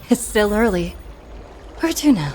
It's still early. Where to now?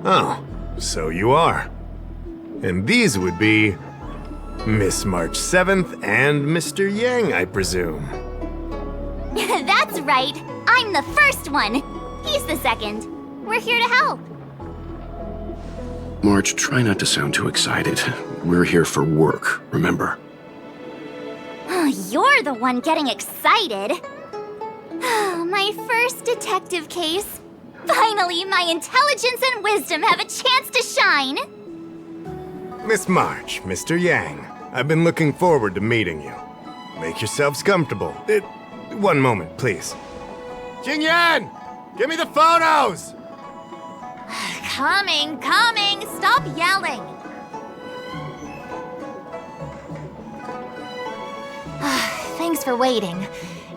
Oh, so you are. And these would be Miss March 7th and Mr. Yang, I presume. That's right. I'm the first one. He's the second. We're here to help. March, try not to sound too excited. We're here for work, remember? You're the one getting excited. My first detective case. Finally, my intelligence and wisdom have a chance to shine. Miss March, Mr. Yang, I've been looking forward to meeting you. Make yourselves comfortable. One moment, please. Jingyan! Give me the photos! Coming. Stop yelling. Thanks for waiting.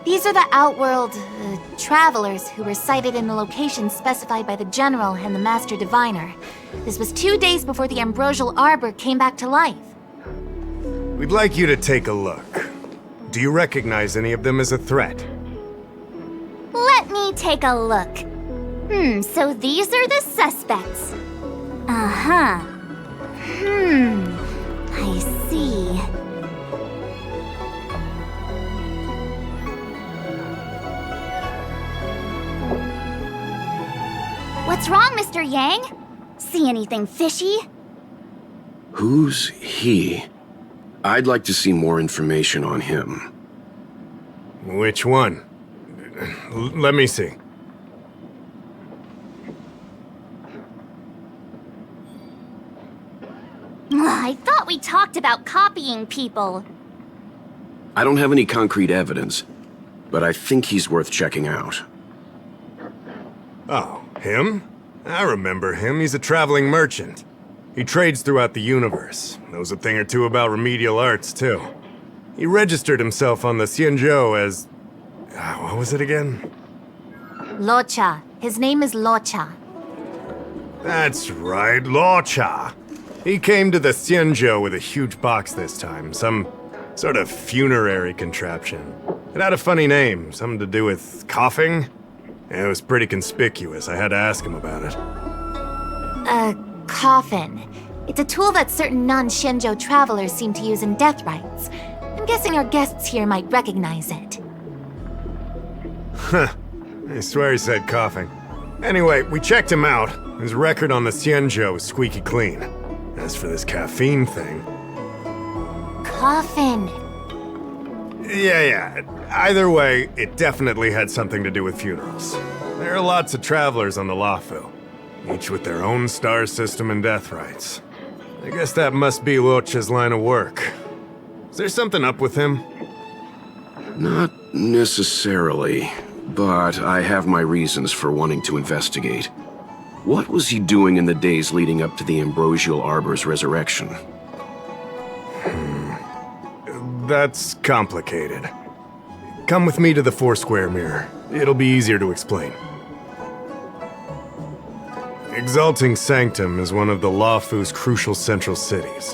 These are the Outworld travelers who were sighted in the location specified by the General and the Master Diviner. This was 2 days before the Ambrosial Arbor came back to life. We'd like you to take a look. Do you recognize any of them as a threat? Let me take a look. So these are the suspects. I see. What's wrong, Mr. Yang? See anything fishy? Who's he? I'd like to see more information on him. Which one? Let me see. I thought we talked about copying people. I don't have any concrete evidence, but I think he's worth checking out. Oh, him? I remember him. He's a traveling merchant. He trades throughout the universe. Knows a thing or two about remedial arts, too. He registered himself on the Xianzhou as... what was it again? Luocha. His name is Luocha. That's right, Luocha. He came to the Xianzhou with a huge box this time. Some sort of funerary contraption. It had a funny name. Something to do with coughing? It was pretty conspicuous. I had to ask him about it. A coffin. It's a tool that certain non-Shenzhou travelers seem to use in death rites. I'm guessing our guests here might recognize it. Huh. I swear he said coughing. Anyway, we checked him out. His record on the Xianzhou is squeaky clean. As for this caffeine thing... Coffin. Yeah. Either way, it definitely had something to do with funerals. There are lots of travelers on the Luofu, each with their own star system and death rites. I guess that must be Luocha's line of work. Is there something up with him? Not necessarily, but I have my reasons for wanting to investigate. What was he doing in the days leading up to the Ambrosial Arbor's resurrection? That's complicated. Come with me to the Foursquare Mirror. It'll be easier to explain. Exalting Sanctum is one of the Luofu's crucial central cities.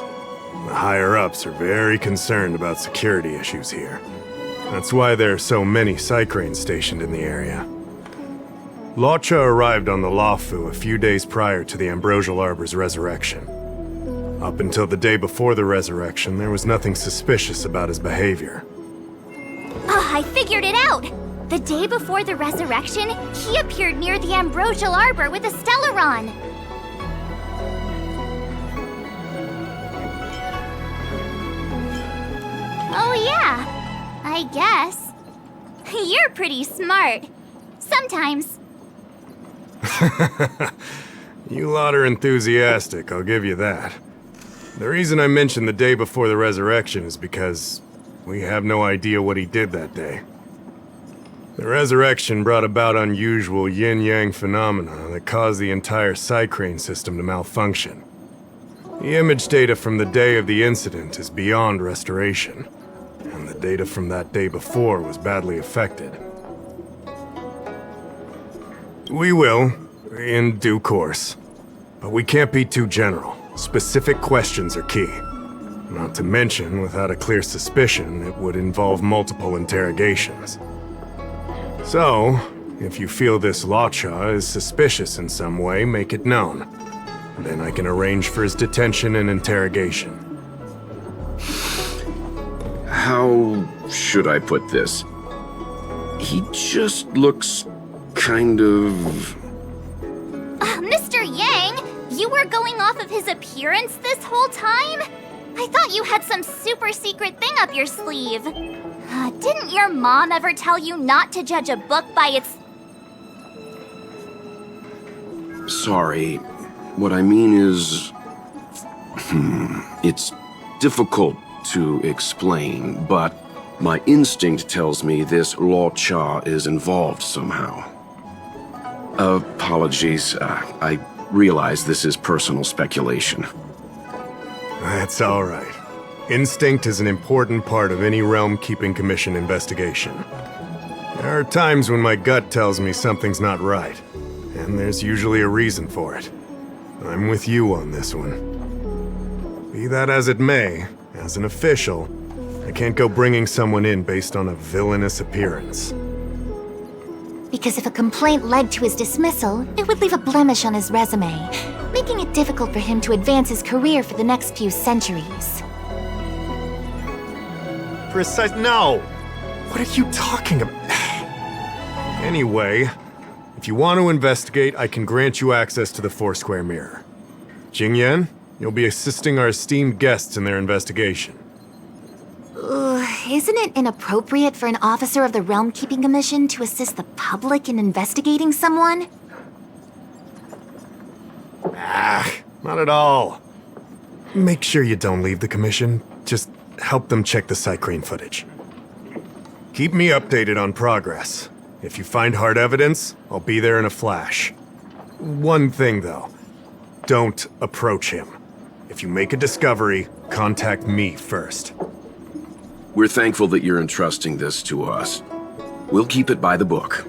The higher-ups are very concerned about security issues here. That's why there are so many Psycranes stationed in the area. Luocha arrived on the Luofu a few days prior to the Ambrosial Arbor's resurrection. Up until the day before the resurrection, there was nothing suspicious about his behavior. I figured it out! The day before the resurrection, he appeared near the Ambrosial Arbor with a Stellaron. Oh yeah, I guess. You're pretty smart. Sometimes. You lot are enthusiastic, I'll give you that. The reason I mentioned the day before the resurrection is because we have no idea what he did that day. The resurrection brought about unusual yin-yang phenomena that caused the entire Psycrane system to malfunction. The image data from the day of the incident is beyond restoration, and the data from that day before was badly affected. We will, in due course. But we can't be too general. Specific questions are key. Not to mention, without a clear suspicion, it would involve multiple interrogations. So, if you feel this Luocha is suspicious in some way, make it known. Then I can arrange for his detention and interrogation. How should I put this? He just looks kind of... Mr. Yang, you were going off of his appearance this whole time? I thought you had some super secret thing up your sleeve. Didn't your mom ever tell you not to judge a book by its... Sorry. What I mean is... It's difficult to explain, but my instinct tells me this Luocha is involved somehow. Apologies. I realize this is personal speculation. That's all right. Instinct is an important part of any Realm Keeping Commission investigation. There are times when my gut tells me something's not right, and there's usually a reason for it. I'm with you on this one. Be that as it may, as an official, I can't go bringing someone in based on a villainous appearance. Because if a complaint led to his dismissal, it would leave a blemish on his resume, making it difficult for him to advance his career for the next few centuries. No! What are you talking about? Anyway, if you want to investigate, I can grant you access to the Foursquare Mirror. Jingyan, you'll be assisting our esteemed guests in their investigation. Isn't it inappropriate for an officer of the Realm Keeping Commission to assist the public in investigating someone? Not at all. Make sure you don't leave the commission. Just help them check the Psycrane footage. Keep me updated on progress. If you find hard evidence, I'll be there in a flash. One thing, though. Don't approach him. If you make a discovery, contact me first. We're thankful that you're entrusting this to us. We'll keep it by the book.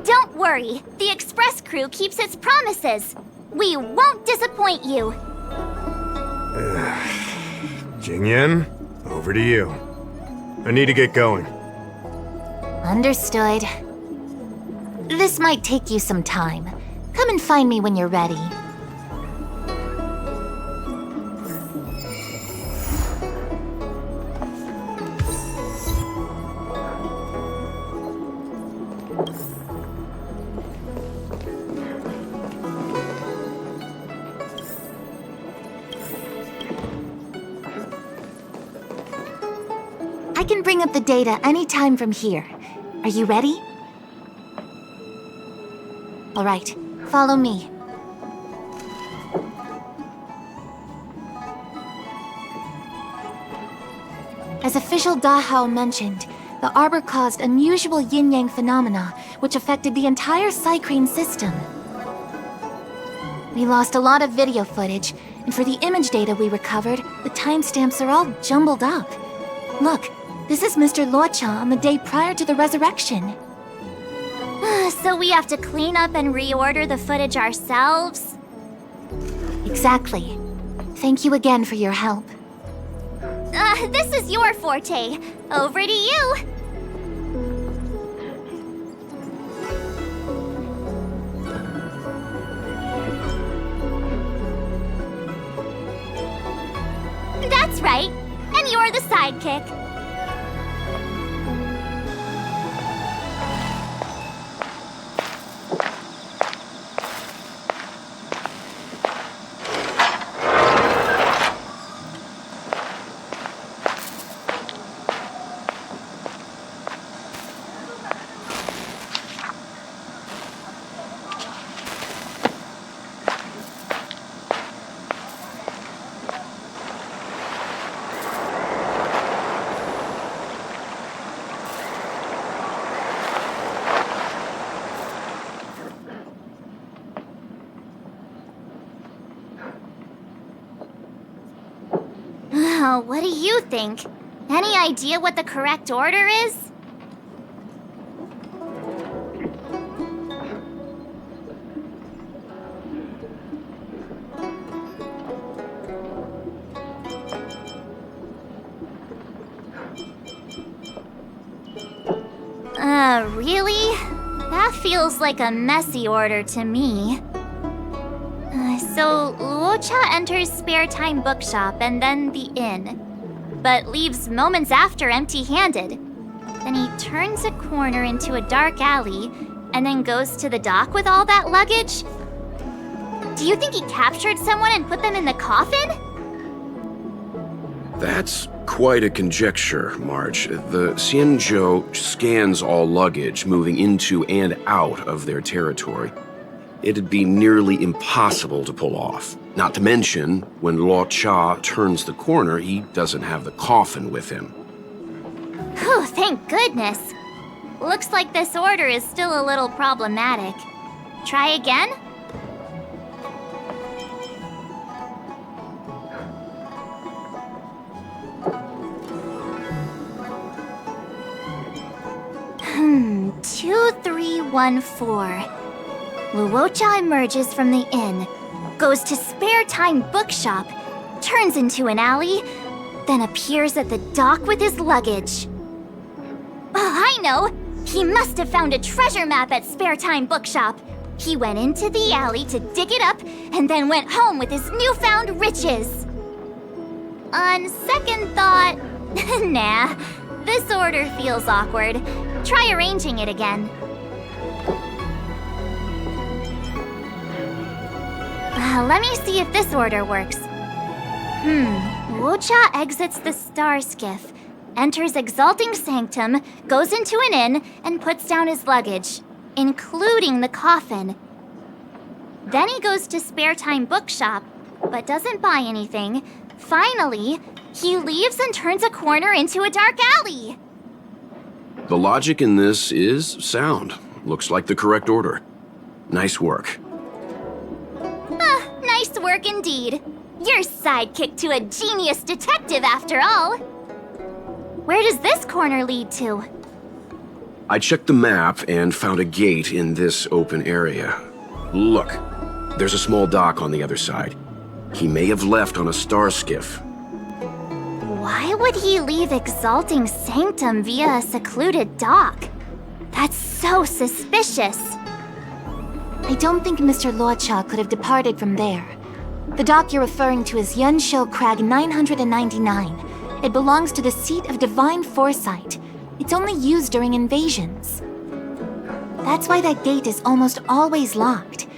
Don't worry. The Express crew keeps its promises. We won't disappoint you. Jingyan, over to you. I need to get going. Understood. This might take you some time. Come and find me when you're ready. I can bring up the data anytime from here. Are you ready? All right, follow me. As official Dahao mentioned, the Arbor caused unusual yin-yang phenomena, which affected the entire Psycrane system. We lost a lot of video footage, and for the image data we recovered, the timestamps are all jumbled up. Look, this is Mr. Luocha on the day prior to the resurrection. So we have to clean up and reorder the footage ourselves? Exactly. Thank you again for your help. This is your forte. Over to you. That's right. And you're the sidekick. Oh, what do you think? Any idea what the correct order is? Really? That feels like a messy order to me. So, Luocha enters Spare Time Bookshop and then the inn, but leaves moments after empty-handed. Then he turns a corner into a dark alley and then goes to the dock with all that luggage? Do you think he captured someone and put them in the coffin? That's quite a conjecture, Marge. The Xianzhou scans all luggage moving into and out of their territory. It'd be nearly impossible to pull off. Not to mention, when Luocha turns the corner, he doesn't have the coffin with him. Whew, thank goodness. Looks like this order is still a little problematic. Try again? Hmm, 2314. Luocha emerges from the inn, goes to Spare Time Bookshop, turns into an alley, then appears at the dock with his luggage. Oh, I know! He must have found a treasure map at Spare Time Bookshop. He went into the alley to dig it up, and then went home with his newfound riches. On second thought, nah, this order feels awkward. Try arranging it again. Let me see if this order works. Luocha exits the Star Skiff, enters Exalting Sanctum, goes into an inn, and puts down his luggage, including the coffin. Then he goes to Spare Time Bookshop, but doesn't buy anything. Finally, he leaves and turns a corner into a dark alley. The logic in this is sound. Looks like the correct order. Nice work. Nice work indeed. You're sidekick to a genius detective after all. Where does this corner lead to? I checked the map and found a gate in this open area. Look, there's a small dock on the other side. He may have left on a star skiff. Why would he leave Exalting Sanctum via a secluded dock? That's so suspicious. I don't think Mr. Luocha could have departed from there. The dock you're referring to is Yunshou Crag 999. It belongs to the seat of divine foresight. It's only used during invasions. That's why that gate is almost always locked.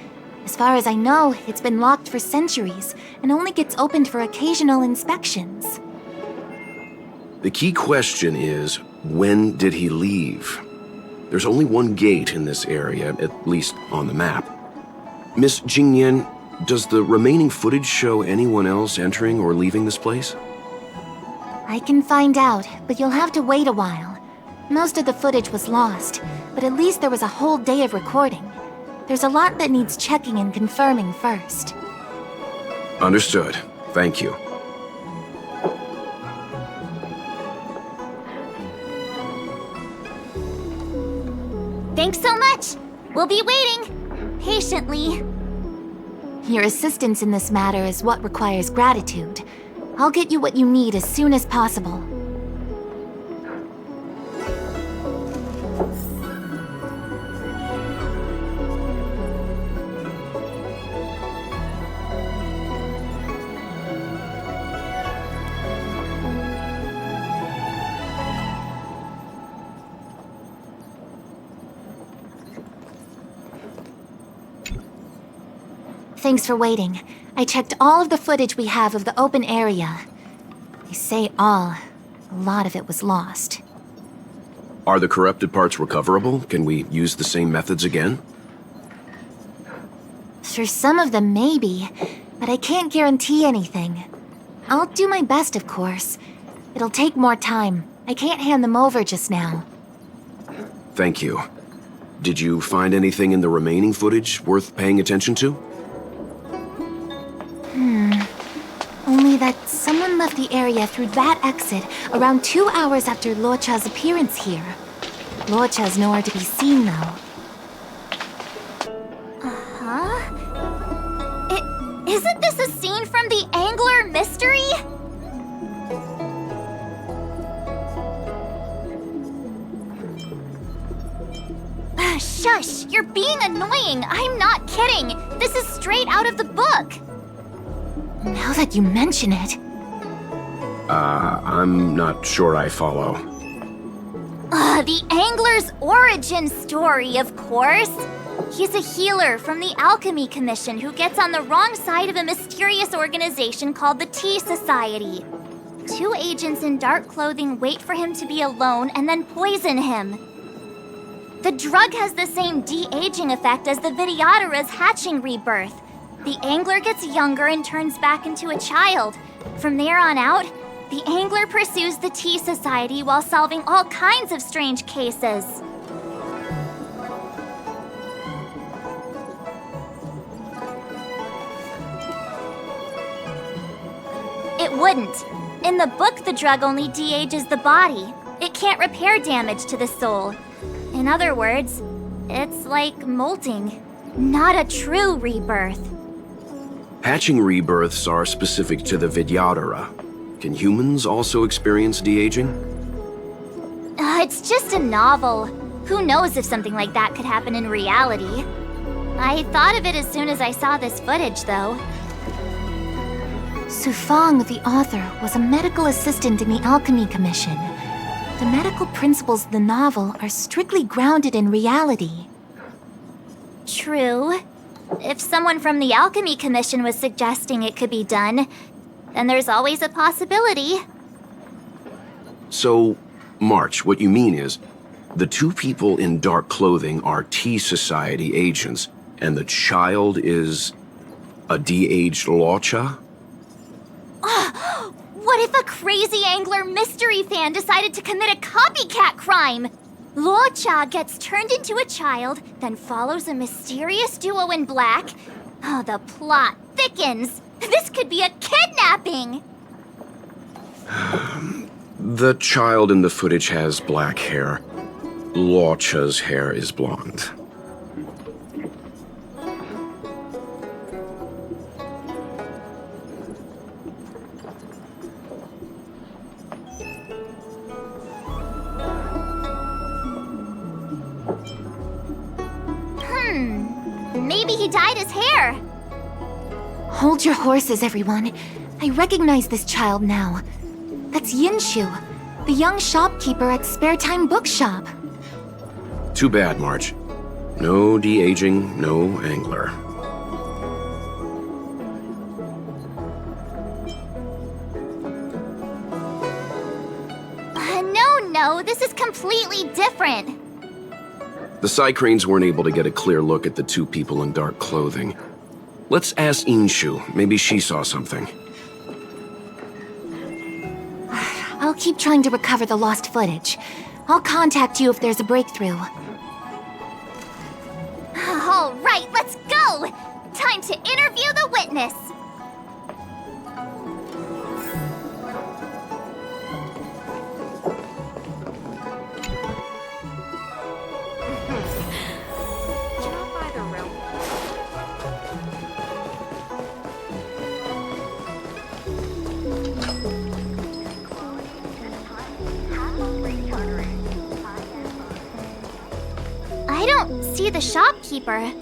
As far as I know, it's been locked for centuries and only gets opened for occasional inspections. The key question is, when did he leave? There's only one gate in this area, at least on the map. Miss Jingyan, does the remaining footage show anyone else entering or leaving this place? I can find out, but you'll have to wait a while. Most of the footage was lost, but at least there was a whole day of recording. There's a lot that needs checking and confirming first. Understood. Thank you. Thanks so much. We'll be waiting. Patiently. Your assistance in this matter is what requires gratitude. I'll get you what you need as soon as possible. Thanks for waiting. I checked all of the footage we have of the open area. I say all. A lot of it was lost. Are the corrupted parts recoverable? Can we use the same methods again? For some of them, maybe. But I can't guarantee anything. I'll do my best, of course. It'll take more time. I can't hand them over just now. Thank you. Did you find anything in the remaining footage worth paying attention to? Only me that someone left the area through that exit around 2 hours after Luocha's appearance here. Luocha's nowhere to be seen, though. Huh? Isn't this a scene from the Angler mystery? Shush! You're being annoying! I'm not kidding! This is straight out of the book! Now that you mention it... I'm not sure I follow. The Angler's origin story, of course! He's a healer from the Alchemy Commission who gets on the wrong side of a mysterious organization called the Tea Society. 2 agents in dark clothing wait for him to be alone and then poison him. The drug has the same de-aging effect as the Vidyadhara's hatching rebirth. The Angler gets younger and turns back into a child. From there on out, the Angler pursues the Tea Society while solving all kinds of strange cases. It wouldn't. In the book, the drug only de-ages the body. It can't repair damage to the soul. In other words, it's like molting, not a true rebirth. Hatching rebirths are specific to the Vidyadhara. Can humans also experience de-aging? It's just a novel. Who knows if something like that could happen in reality? I thought of it as soon as I saw this footage, though. Sufang, the author, was a medical assistant in the Alchemy Commission. The medical principles of the novel are strictly grounded in reality. True. If someone from the Alchemy Commission was suggesting it could be done, then there's always a possibility. So, March, what you mean is, the 2 people in dark clothing are Tea Society agents, and the child is a de-aged Luocha? What if a crazy Angler mystery fan decided to commit a copycat crime? Luocha gets turned into a child, then follows a mysterious duo in black. Oh, the plot thickens. This could be a kidnapping! The child in the footage has black hair. Luocha's hair is blonde. Maybe he dyed his hair. Hold your horses, everyone. I recognize this child now. That's Yinshu, the young shopkeeper at Spare Time Bookshop. Too bad, March. No de-aging, no Angler. No, this is completely different. The Psycranes weren't able to get a clear look at the 2 people in dark clothing. Let's ask Inshu. Maybe she saw something. I'll keep trying to recover the lost footage. I'll contact you if there's a breakthrough. All right, let's go! Time to interview the witness! I don't see the shopkeeper.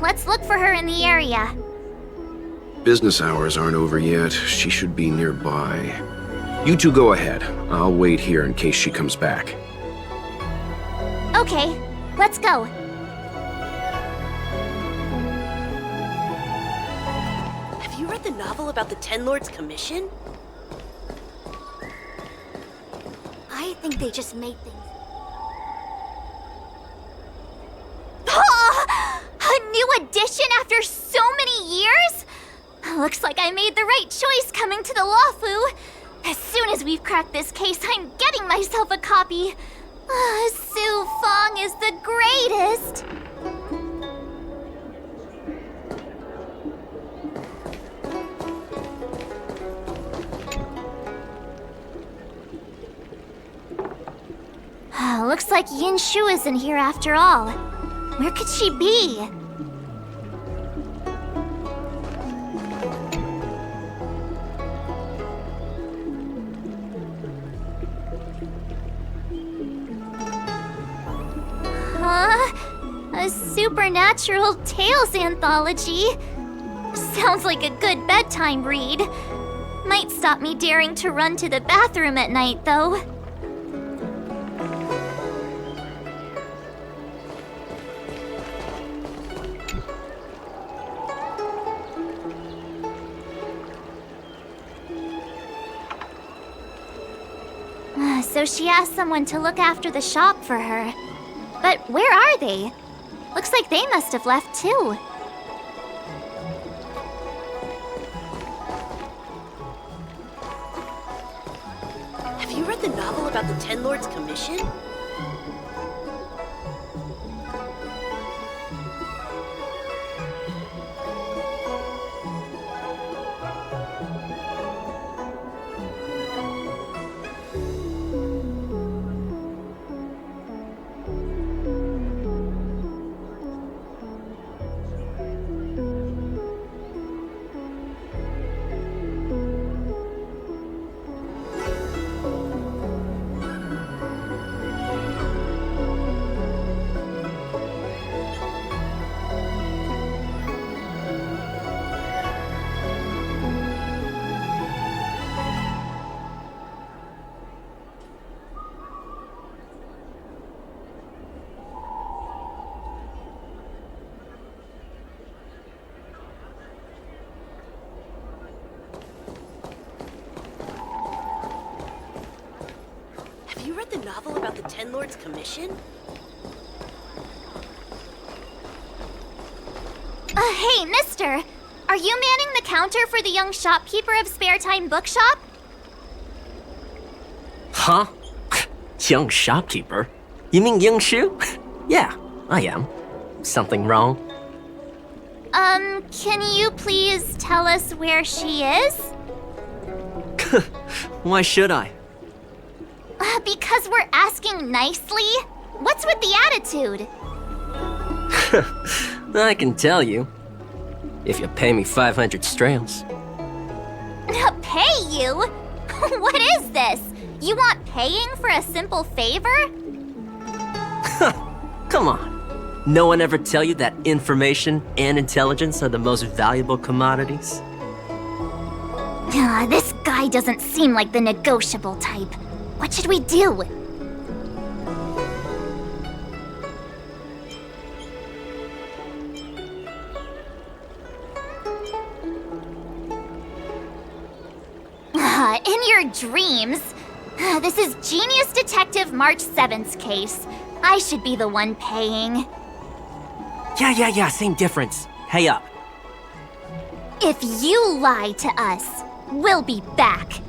Let's look for her in the area. Business hours aren't over yet. She should be nearby. You 2 go ahead. I'll wait here in case she comes back. Okay, let's go. Have you read the novel about the Ten Lords Commission? I think they just made things. A new edition after so many years? Looks like I made the right choice coming to the Lawfu. As soon as we've cracked this case, I'm getting myself a copy. Su Fong is the greatest. Looks like Yin Shu isn't here after all. Where could she be? A supernatural tales anthology? Sounds like a good bedtime read. Might stop me daring to run to the bathroom at night, though. So she asked someone to look after the shop for her. But where are they? Looks like they must have left too. Have you read the novel about the Ten Lords Commission? Have you read the novel about the Ten Lords Commission? Hey, mister! Are you manning the counter for the young shopkeeper of Spare Time Bookshop? Huh? Young shopkeeper? You mean Young Shu? Yeah, I am. Something wrong? Can you please tell us where she is? Why should I? Because we're asking nicely? What's with the attitude? I can tell you. If you pay me 500 strails. Pay you? What is this? You want paying for a simple favor? Come on. No one ever tell you that information and intelligence are the most valuable commodities? This guy doesn't seem like the negotiable type. What should we do? In your dreams. This is Genius Detective March 7th's case. I should be the one paying. Yeah, same difference. Hey up. If you lie to us, we'll be back.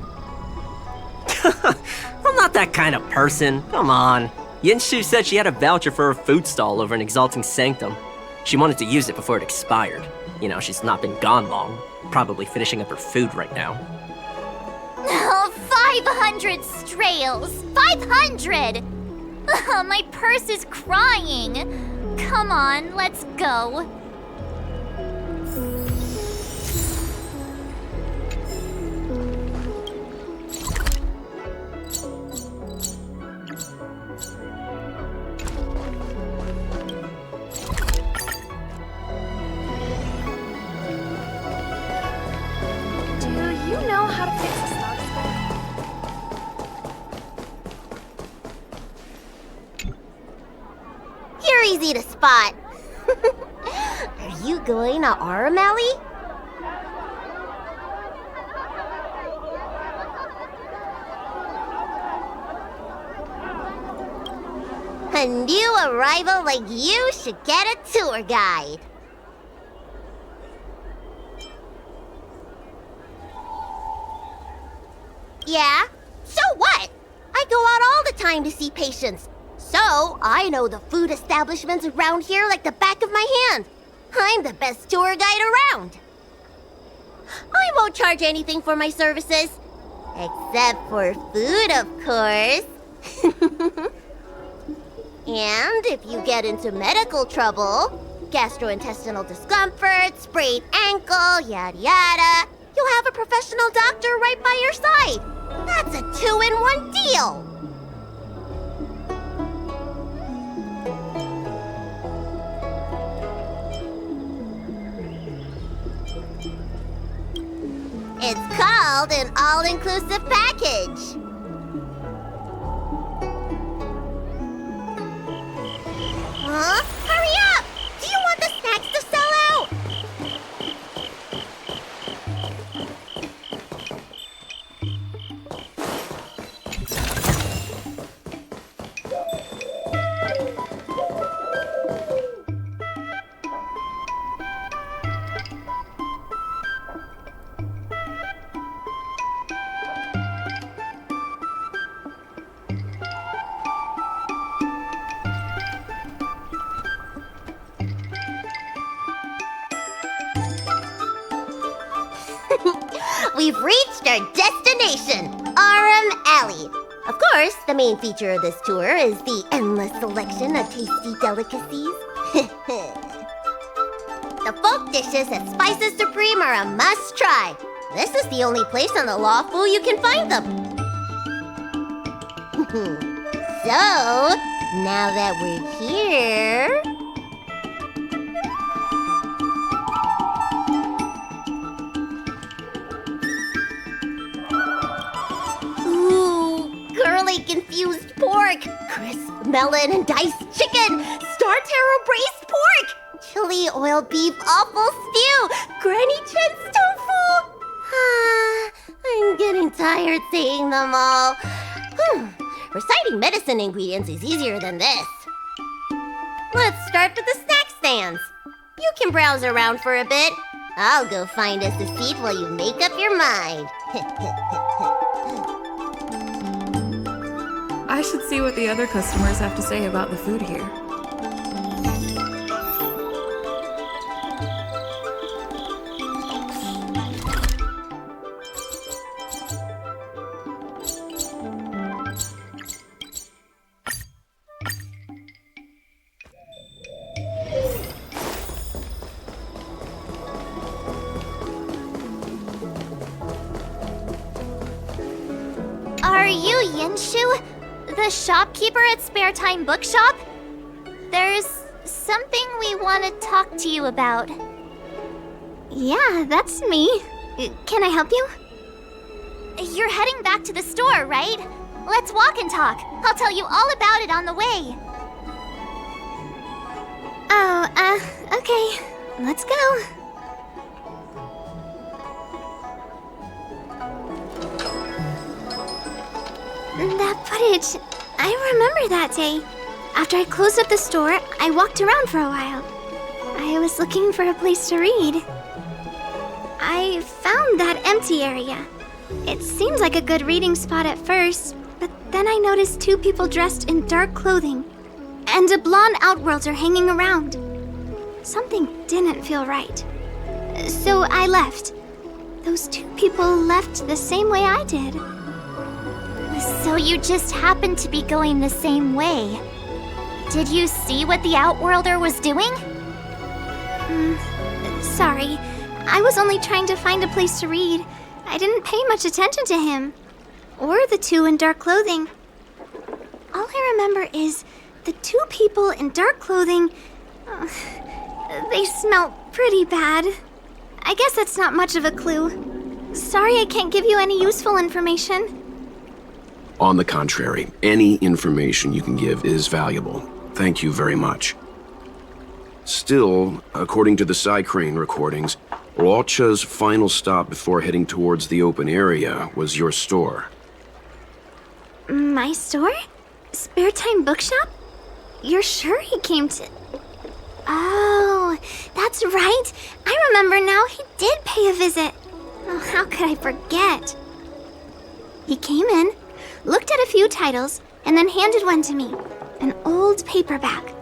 I'm not that kind of person. Come on. Yinshu said she had a voucher for her food stall over in Exalting Sanctum. She wanted to use it before it expired. You know, she's not been gone long. Probably finishing up her food right now. Oh, 500 strails! 500! My purse is crying. Come on, let's go. Do you know how to fix a stock spec? You're easy to spot. Are you going to Aramali? A new arrival like you should get a tour guide. Yeah? So what? I go out all the time to see patients. So, I know the food establishments around here like the back of my hand. I'm the best tour guide around. I won't charge anything for my services. Except for food, of course. And if you get into medical trouble, gastrointestinal discomfort, sprained ankle, yada yada, you'll have a professional doctor right by your side. That's a 2-in-1 deal. It's called an all-inclusive package. Huh? Hurry up! Do you want the snacks to sell out? We've reached our destination, Aram Alley. Of course, the main feature of this tour is the endless selection of tasty delicacies. The folk dishes at Spices Supreme are a must-try. This is the only place on the Lawfu you can find them. So, now that we're here... Curly confused pork, crisp melon and diced chicken, star taro braised pork, chili oil beef awful stew, Granny Chen's tofu. I'm getting tired saying them all. Reciting medicine ingredients is easier than this. Let's start with the snack stands. You can browse around for a bit. I'll go find us a seat while you make up your mind. I should see what the other customers have to say about the food here. Are you Yinshu? The shopkeeper at Spare Time Bookshop? There's something we want to talk to you about. Yeah, that's me. Can I help you? You're heading back to the store, right? Let's walk and talk. I'll tell you all about it on the way. Okay. Let's go. That footage, I remember that day. After I closed up the store, I walked around for a while. I was looking for a place to read. I found that empty area. It seemed like a good reading spot at first, but then I noticed two people dressed in dark clothing, and a blonde outworlder hanging around. Something didn't feel right. So I left. Those two people left the same way I did. So you just happened to be going the same way. Did you see what the Outworlder was doing? Sorry. I was only trying to find a place to read. I didn't pay much attention to him. Or the two in dark clothing. All I remember is the two people in dark clothing... they smell pretty bad. I guess that's not much of a clue. Sorry I can't give you any useful information. On the contrary, any information you can give is valuable. Thank you very much. Still, according to the Crane recordings, Luocha's final stop before heading towards the open area was your store. My store? Spare Time Bookshop? You're sure he came to... Oh, that's right. I remember now, he did pay a visit. Oh, how could I forget? He came in, looked at a few titles, and then handed one to me. An old paperback.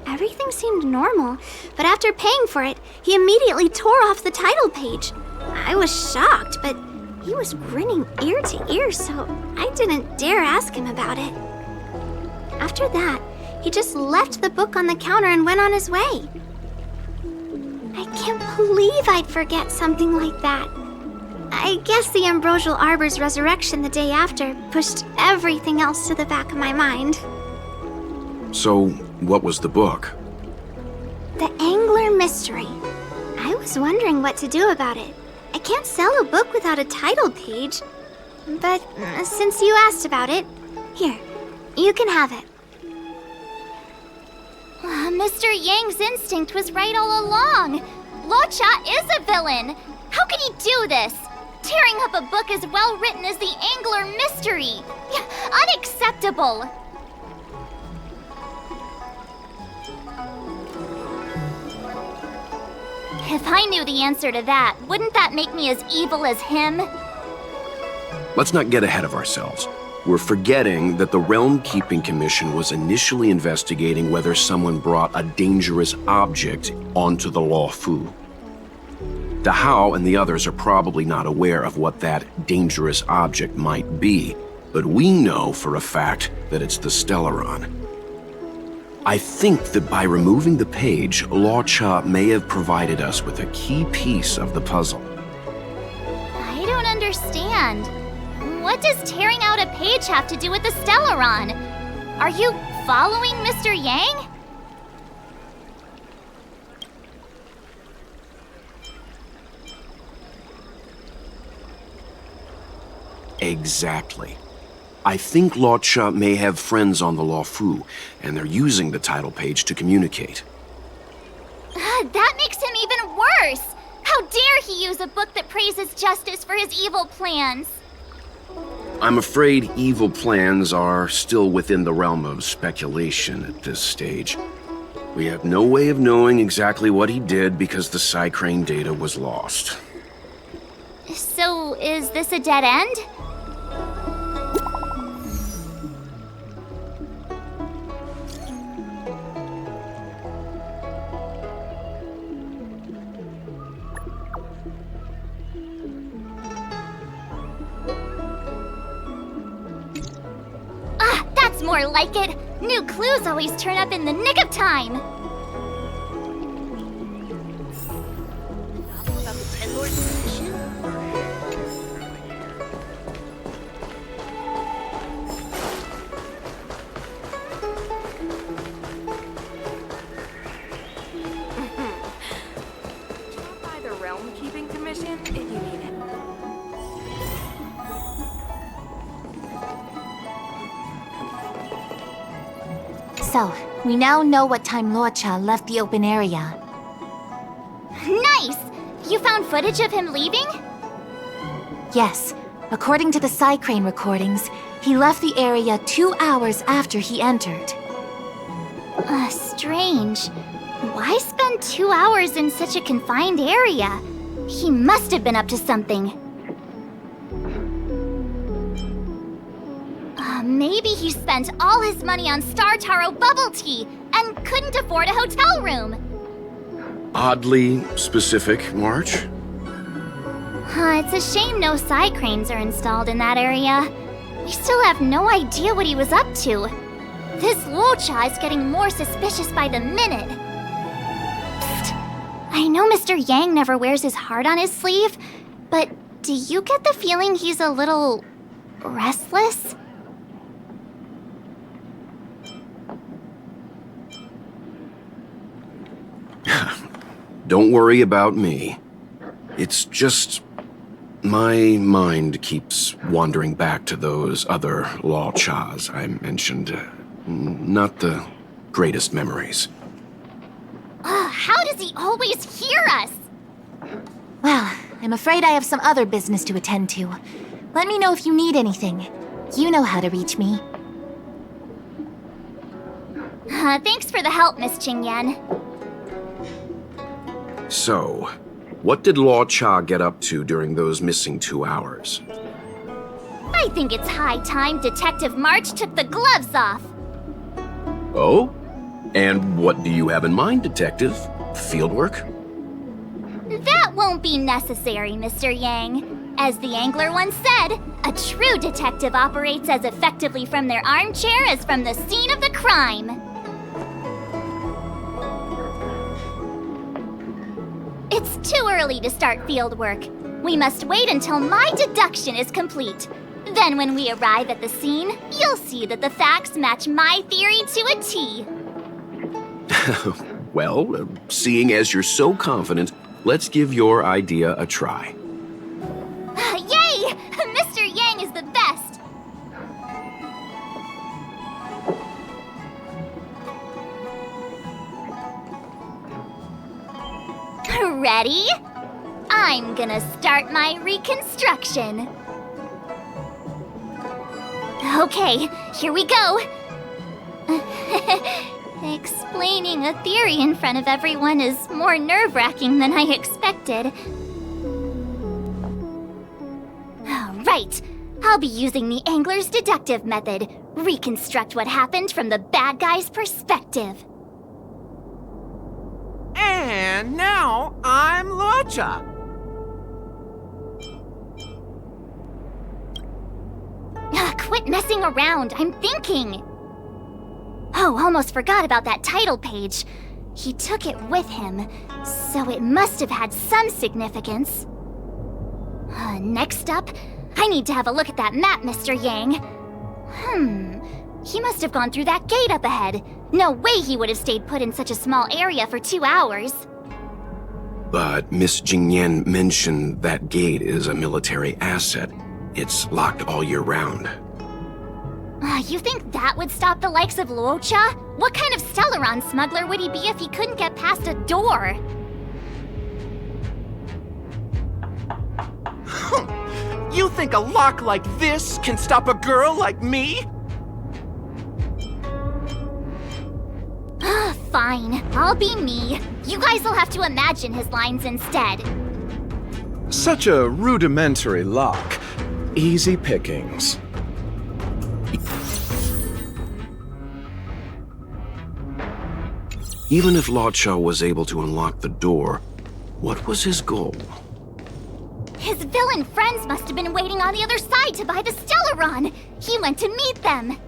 Everything seemed normal, but after paying for it, he immediately tore off the title page. I was shocked, but he was grinning ear to ear, so I didn't dare ask him about it. After that, he just left the book on the counter and went on his way. I can't believe I'd forget something like that. I guess the Ambrosial Arbor's resurrection the day after pushed everything else to the back of my mind. So, what was the book? The Angler Mystery. I was wondering what to do about it. I can't sell a book without a title page. But since you asked about it, here, you can have it. Mr. Yang's instinct was right all along. Luocha is a villain. How could he do this? Tearing up a book as well written as the Angler Mystery. Unacceptable. If I knew the answer to that, wouldn't that make me as evil as him? Let's not get ahead of ourselves. We're forgetting that the Realm Keeping Commission was initially investigating whether someone brought a dangerous object onto the Luocha. The How and the others are probably not aware of what that dangerous object might be, but we know for a fact that it's the Stellaron. I think that by removing the page, Luocha may have provided us with a key piece of the puzzle. I don't understand. What does tearing out a page have to do with the Stellaron? Are you following Mr. Yang? Exactly. I think Luocha may have friends on the Luocha, and they're using the title page to communicate. That makes him even worse! How dare he use a book that praises justice for his evil plans? I'm afraid evil plans are still within the realm of speculation at this stage. We have no way of knowing exactly what he did because the Psycrane data was lost. So, is this a dead end? That's more like it. New clues always turn up in the nick of time. Novel about the Ten Lords mission? Stop by the Realm Keeping Commission if you need it. So, we now know what time Luocha left the open area. Nice! You found footage of him leaving? Yes, according to the Psycrane recordings, he left the area 2 hours after he entered. Strange. Why spend 2 hours in such a confined area? He must have been up to something. Maybe he spent all his money on Star Taro bubble tea and couldn't afford a hotel room. Oddly specific, March. It's a shame no Psycranes are installed in that area. We still have no idea what he was up to. This Luocha is getting more suspicious by the minute. Psst. I know Mr. Yang never wears his heart on his sleeve, but do you get the feeling he's a little restless? Don't worry about me. It's just my mind keeps wandering back to those other Luochas I mentioned. Not the greatest memories. How does he always hear us? Well, I'm afraid I have some other business to attend to. Let me know if you need anything. You know how to reach me. Thanks for the help, Miss Qingyan. So, what did Luocha get up to during those missing 2 hours? I think it's high time Detective March took the gloves off. Oh? And what do you have in mind, Detective? Fieldwork? That won't be necessary, Mr. Yang. As the angler once said, a true detective operates as effectively from their armchair as from the scene of the crime. It's too early to start field work. We must wait until my deduction is complete. Then when we arrive at the scene, you'll see that the facts match my theory to a T. Well, seeing as you're so confident, let's give your idea a try. Yay! Mr. Yang is the best! Ready? I'm gonna start my reconstruction. Okay, here we go. Explaining a theory in front of everyone is more nerve-wracking than I expected. Right, I'll be using the angler's deductive method. Reconstruct what happened from the bad guy's perspective. And now I'm Luocha. Quit messing around, I'm thinking. Oh, almost forgot about that title page. He took it with him, so it must have had some significance. Next up, I need to have a look at that map, Mr. Yang. He must have gone through that gate up ahead. No way he would have stayed put in such a small area for 2 hours. But Miss Jingyan mentioned that gate is a military asset. It's locked all year round. You think that would stop the likes of Luocha? What kind of Stellaron smuggler would he be if he couldn't get past a door? You think a lock like this can stop a girl like me? Fine, I'll be me. You guys will have to imagine his lines instead. Such a rudimentary lock. Easy pickings. Even if Luocha was able to unlock the door, what was his goal? His villain friends must have been waiting on the other side to buy the Stellaron. He went to meet them.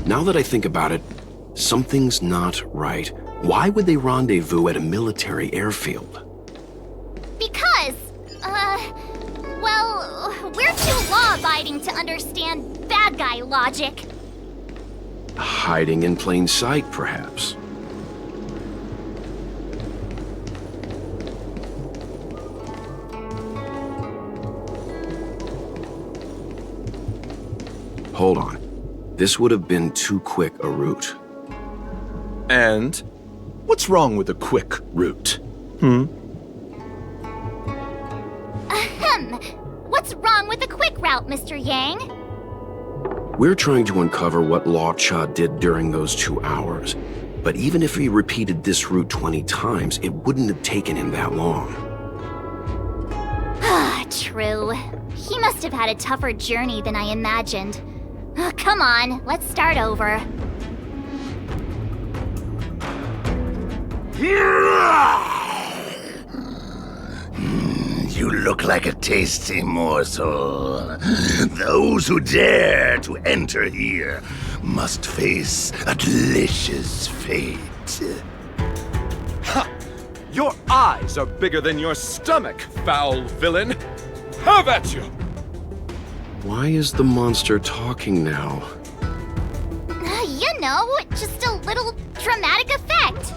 Now that I think about it, something's not right. Why would they rendezvous at a military airfield? Because, well, we're too law-abiding to understand bad guy logic. Hiding in plain sight, perhaps. Hold on. This would have been too quick a route. And what's wrong with a quick route? What's wrong with the quick route, Mr. Yang? We're trying to uncover what Luocha did during those 2 hours. But even if he repeated this route 20 times, it wouldn't have taken him that long. True. He must have had a tougher journey than I imagined. Come on, let's start over. You look like a tasty morsel. Those who dare to enter here must face a delicious fate. Ha! Your eyes are bigger than your stomach, foul villain! Have at you! Why is the monster talking now? You know, just a little dramatic effect.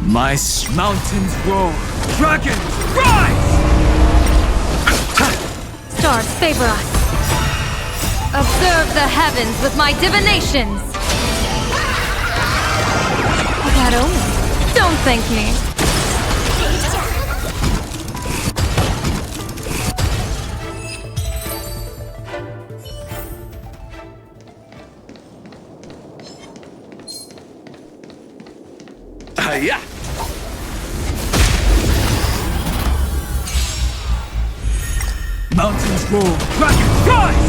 Mountains roar, dragons rise! Stars favor us. Observe the heavens with my divinations. That omen. Don't thank me. Yeah. Mountains roar, dragons rise!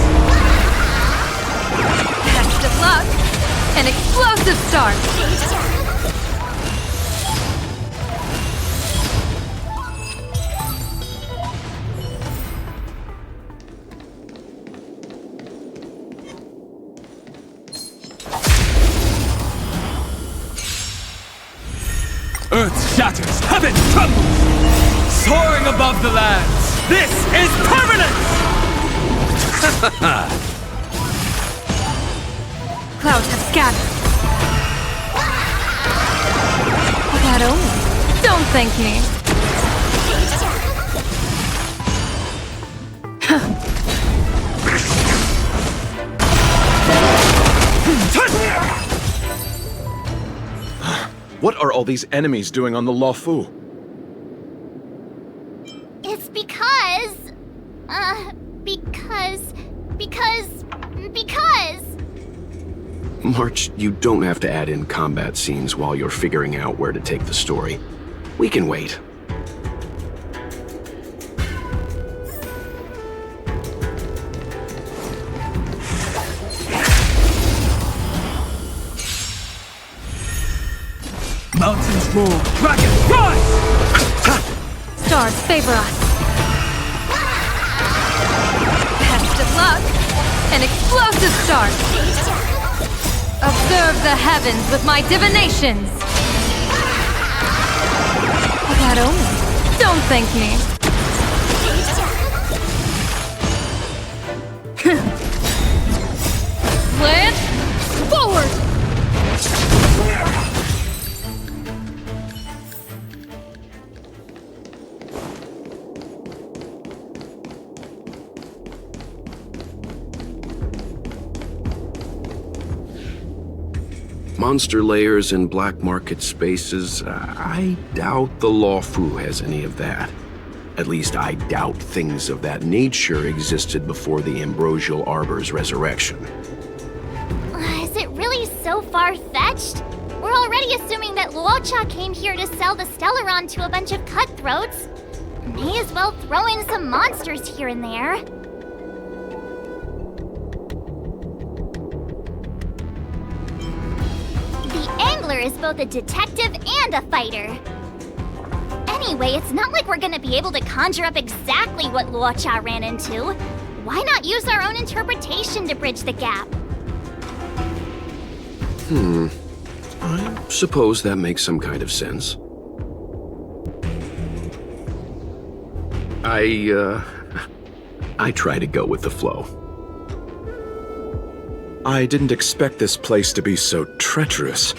Best of luck. An explosive start. Earth shatters, heaven trembles! Soaring above the lands, this is permanence! Clouds have scattered. That omen. Don't thank me. What are all these enemies doing on the Luocha? It's because... March, you don't have to add in combat scenes while you're figuring out where to take the story. We can wait. Mountains roar, dragons rise! Stars favor us. Best of luck. An explosive start. Observe the heavens with my divinations. That omen. Don't thank me. Land forward! Monster layers and black market spaces, I doubt the Luocha has any of that. At least I doubt things of that nature existed before the Ambrosial Arbor's resurrection. Is it really so far-fetched? We're already assuming that Luocha came here to sell the Stellaron to a bunch of cutthroats. May as well throw in some monsters here and there. Is both a detective and a fighter. Anyway, it's not like we're gonna be able to conjure up exactly what Luocha ran into. Why not use our own interpretation to bridge the gap? I suppose that makes some kind of sense. I try to go with the flow. I didn't expect this place to be so treacherous.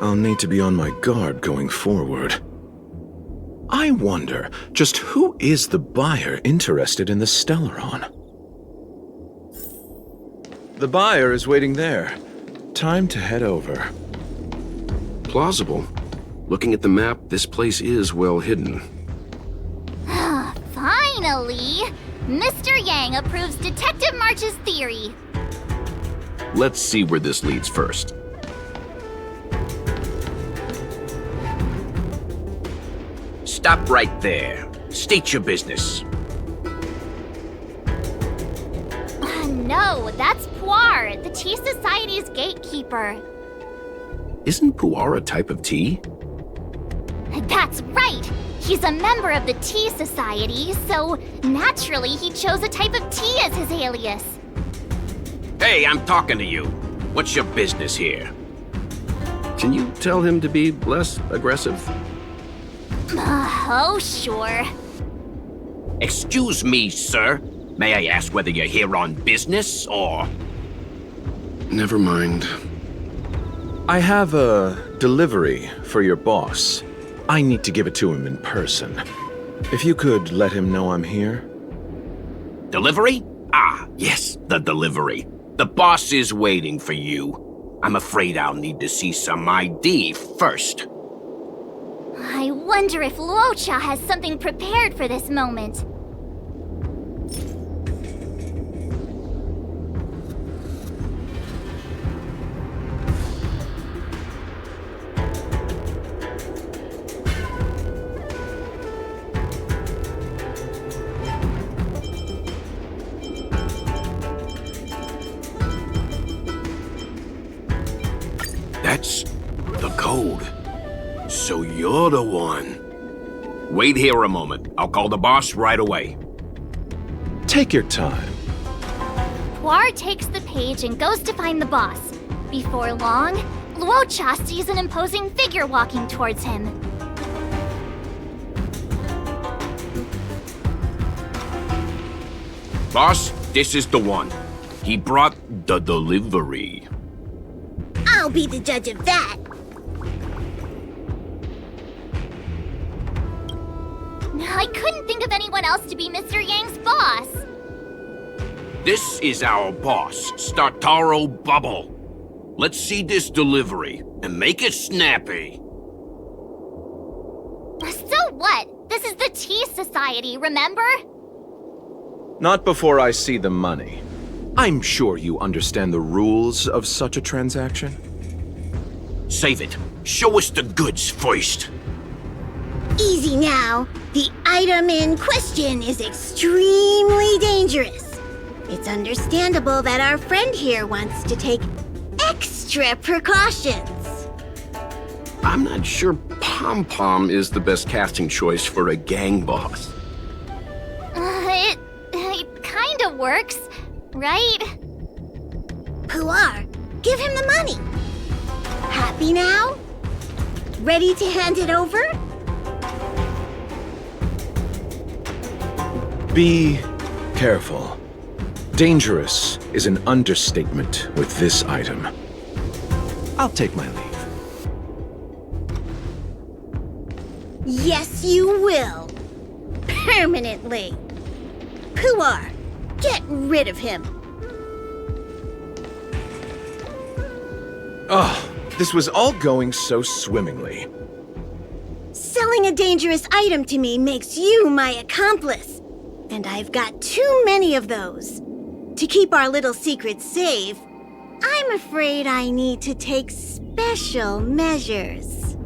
I'll need to be on my guard going forward. I wonder, just who is the buyer interested in the Stellaron? The buyer is waiting there. Time to head over. Plausible. Looking at the map, this place is well hidden. Finally! Mr. Yang approves Detective March's theory. Let's see where this leads first. Stop right there. State your business. No, that's Puar, the Tea Society's gatekeeper. Isn't Puar a type of tea? That's right! He's a member of the Tea Society, so naturally he chose a type of tea as his alias. Hey, I'm talking to you. What's your business here? Can you tell him to be less aggressive? Oh, sure. Excuse me, sir. May I ask whether you're here on business, or...? Never mind. I have a delivery for your boss. I need to give it to him in person. If you could let him know I'm here. Delivery? Ah, yes, the delivery. The boss is waiting for you. I'm afraid I'll need to see some ID first. I wonder if Luocha has something prepared for this moment. That's the code. So you're the one. Wait here a moment. I'll call the boss right away. Take your time. Puar takes the page and goes to find the boss. Before long, Luocha sees an imposing figure walking towards him. Boss, this is the one. He brought the delivery. I'll be the judge of that. I couldn't think of anyone else to be Mr. Yang's boss. This is our boss, Startaro Bubble. Let's see this delivery and make it snappy. So what? This is the Tea Society, remember? Not before I see the money. I'm sure you understand the rules of such a transaction. Save it. Show us the goods first. Easy now. The item in question is extremely dangerous. It's understandable that our friend here wants to take extra precautions. I'm not sure Pom Pom is the best casting choice for a gang boss. It kinda works, right? Puar, give him the money. Happy now? Ready to hand it over? Be careful. Dangerous is an understatement with this item. I'll take my leave. Yes, you will. Permanently. Puar, get rid of him. Oh, this was all going so swimmingly. Selling a dangerous item to me makes you my accomplice. And I've got too many of those. To keep our little secret safe, I'm afraid I need to take special measures.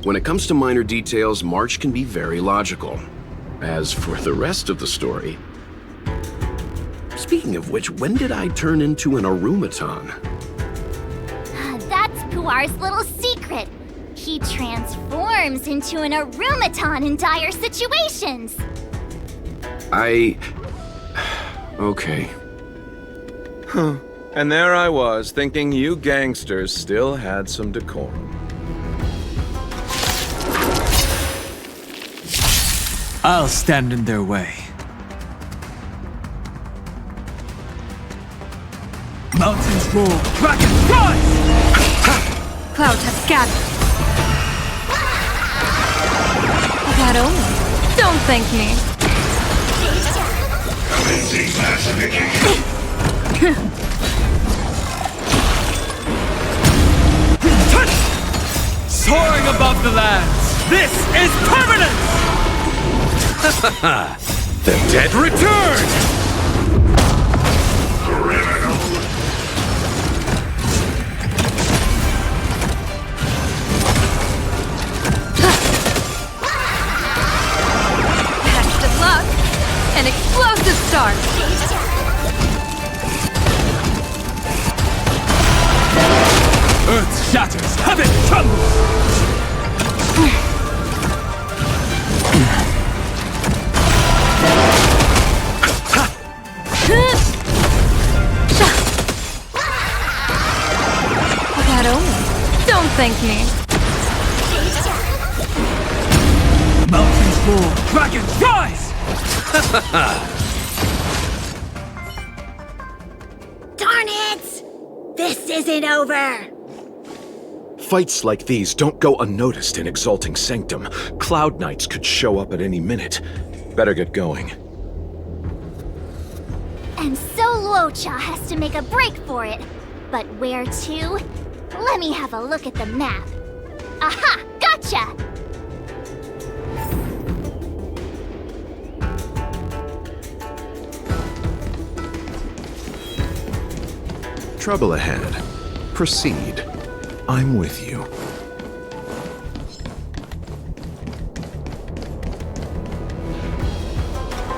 When it comes to minor details, March can be very logical. As for the rest of the story... Speaking of which, when did I turn into an Arumaton? That's Puar's little secret. He transforms into an Arumaton in dire situations. Okay. Huh. And there I was, thinking you gangsters still had some decorum. I'll stand in their way. Mountains roar, dragons rise! Clouds have scattered. That only. Don't thank me. Soaring above the lands, this is permanence! The dead return! Best of luck. An explosive start. Earth shatters, heaven trembles! That only. Don't thank me. Mountains roar, dragons rise! Darn it! This isn't over! Fights like these don't go unnoticed in Exalting Sanctum. Cloud Knights could show up at any minute. Better get going. And so Luocha has to make a break for it. But where to? Let me have a look at the map. Aha! Gotcha! Trouble ahead. Proceed. I'm with you.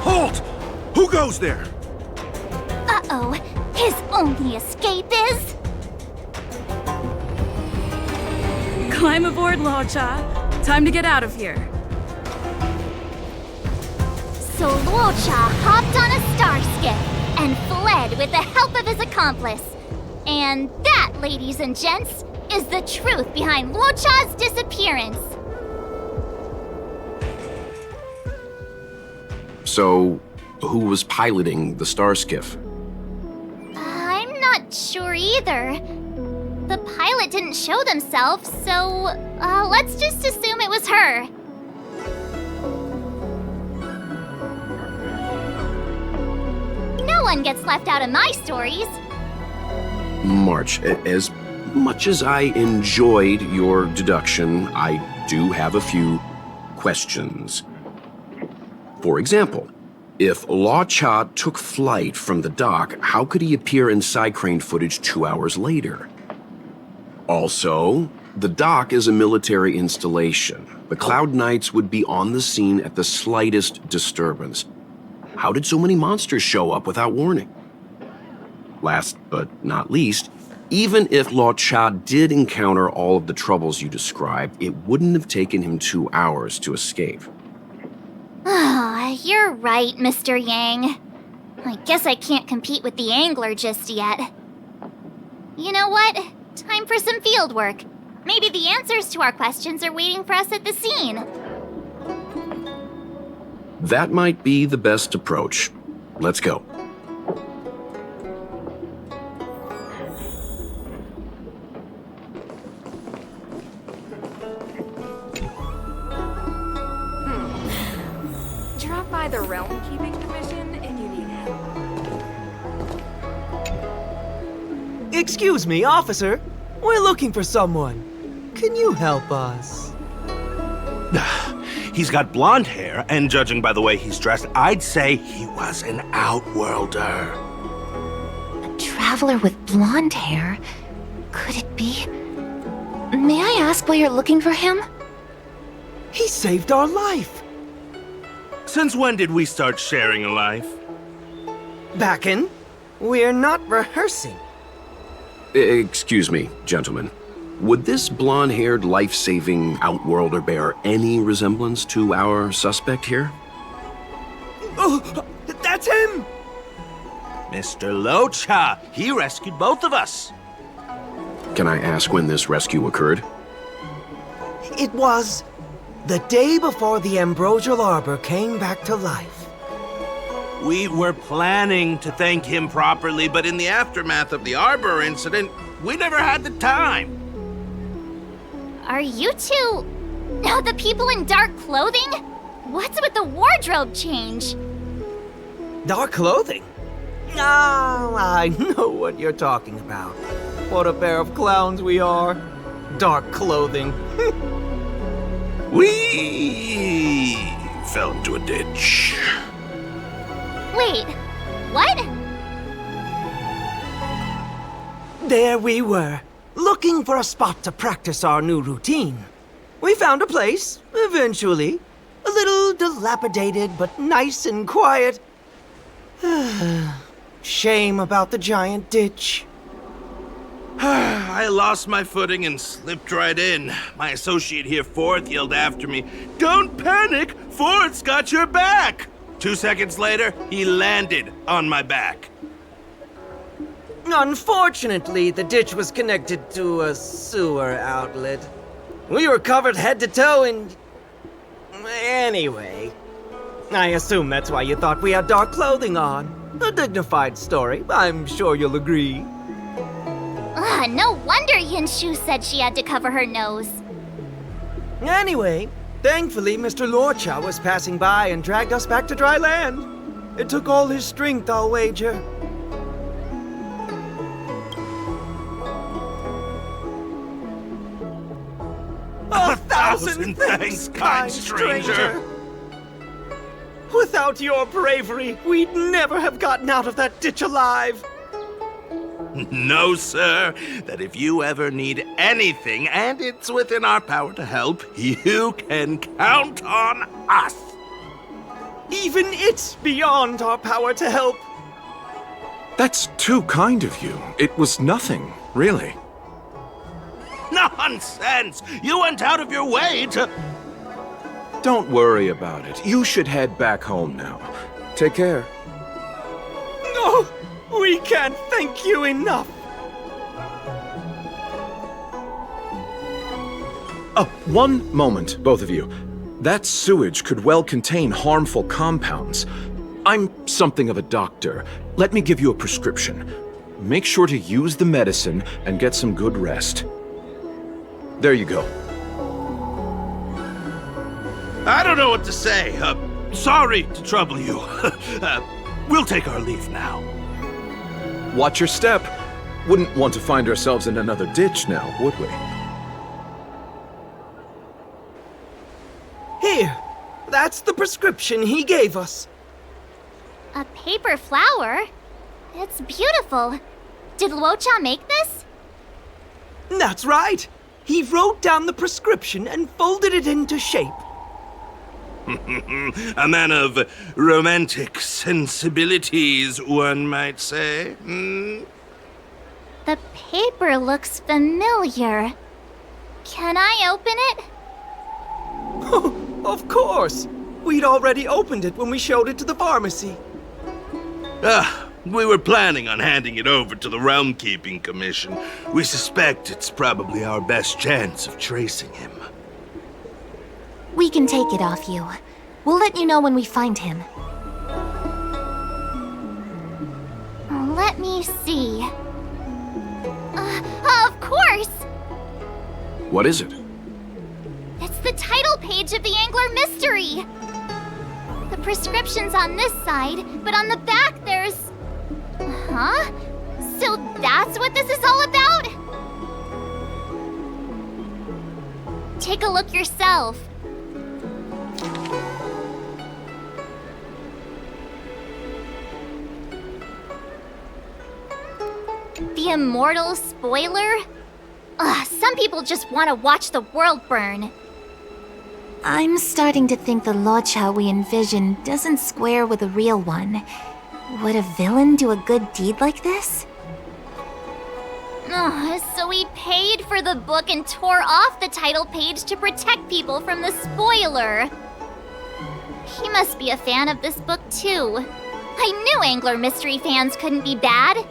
Halt! Who goes there? Uh-oh. His only escape is... Climb aboard, Luocha. Time to get out of here. So Luocha hopped on a star skiff and fled with the help of his accomplice. And that, ladies and gents, is the truth behind Luocha's disappearance. So, who was piloting the star skiff? I'm not sure either. The pilot didn't show themselves, so let's just assume it was her. No one gets left out of my stories. March, as much as I enjoyed your deduction, I do have a few questions. For example, if Luocha took flight from the dock, how could he appear in side crane footage 2 hours later? Also, the dock is a military installation. The Cloud Knights would be on the scene at the slightest disturbance. How did so many monsters show up without warning? Last but not least, even if Luocha did encounter all of the troubles you described, it wouldn't have taken him 2 hours to escape. You're right, Mr. Yang. I guess I can't compete with the angler just yet. You know what? Time for some field work. Maybe the answers to our questions are waiting for us at the scene. That might be the best approach. Let's go. Drop by the Realm Keeping Division if you need help. Excuse me, officer. We're looking for someone. Can you help us? He's got blonde hair, and judging by the way he's dressed, I'd say he was an outworlder. A traveler with blonde hair? Could it be? May I ask why you're looking for him? He saved our life. Since when did we start sharing a life? Backen, we're not rehearsing. Excuse me, gentlemen. Would this blonde-haired, life-saving outworlder bear any resemblance to our suspect here? Oh, that's him! Mr. Luocha, he rescued both of us. Can I ask when this rescue occurred? It was the day before the Ambrosial Arbor came back to life. We were planning to thank him properly, but in the aftermath of the Arbor incident, we never had the time. Are you two... the people in dark clothing? What's with the wardrobe change? Dark clothing? Ah, I know what you're talking about. What a pair of clowns we are. Dark clothing. We fell into a ditch. Wait, what? There we were, looking for a spot to practice our new routine. We found a place, eventually. A little dilapidated, but nice and quiet. Shame about the giant ditch. I lost my footing and slipped right in. My associate here, Fourth, yelled after me, "Don't panic! Fourth's got your back!" 2 seconds later, he landed on my back. Unfortunately, the ditch was connected to a sewer outlet. We were covered head to toe in... Anyway, I assume that's why you thought we had dark clothing on. A dignified story, I'm sure you'll agree. No wonder Yinshu said she had to cover her nose. Anyway, thankfully Mr. Luocha was passing by and dragged us back to dry land. It took all his strength, I'll wager. A thousand thanks, kind stranger! Without your bravery, we'd never have gotten out of that ditch alive. No, sir. That if you ever need anything, and it's within our power to help, you can count on us. Even it's beyond our power to help. That's too kind of you. It was nothing, really. Nonsense! You went out of your way to... Don't worry about it. You should head back home now. Take care. No! We can't thank you enough! One moment, both of you. That sewage could well contain harmful compounds. I'm something of a doctor. Let me give you a prescription. Make sure to use the medicine and get some good rest. There you go. I don't know what to say. Sorry to trouble you. We'll take our leave now. Watch your step. Wouldn't want to find ourselves in another ditch now, would we? Here, that's the prescription he gave us. A paper flower? It's beautiful. Did Luocha make this? That's right. He wrote down the prescription and folded it into shape. A man of romantic sensibilities, one might say. The paper looks familiar. Can I open it? Of course! We'd already opened it when we showed it to the pharmacy. We were planning on handing it over to the Realm Keeping Commission. We suspect it's probably our best chance of tracing him. We can take it off you. We'll let you know when we find him. Let me see. Of course! What is it? It's the title page of the Angler Mystery! The prescription's on this side, but on the back there's... Huh? So that's what this is all about? Take a look yourself. The immortal spoiler? Some people just want to watch the world burn. I'm starting to think the Luocha we envision doesn't square with a real one. Would a villain do a good deed like this? So he paid for the book and tore off the title page to protect people from the spoiler. He must be a fan of this book too. I knew Angler Mystery fans couldn't be bad.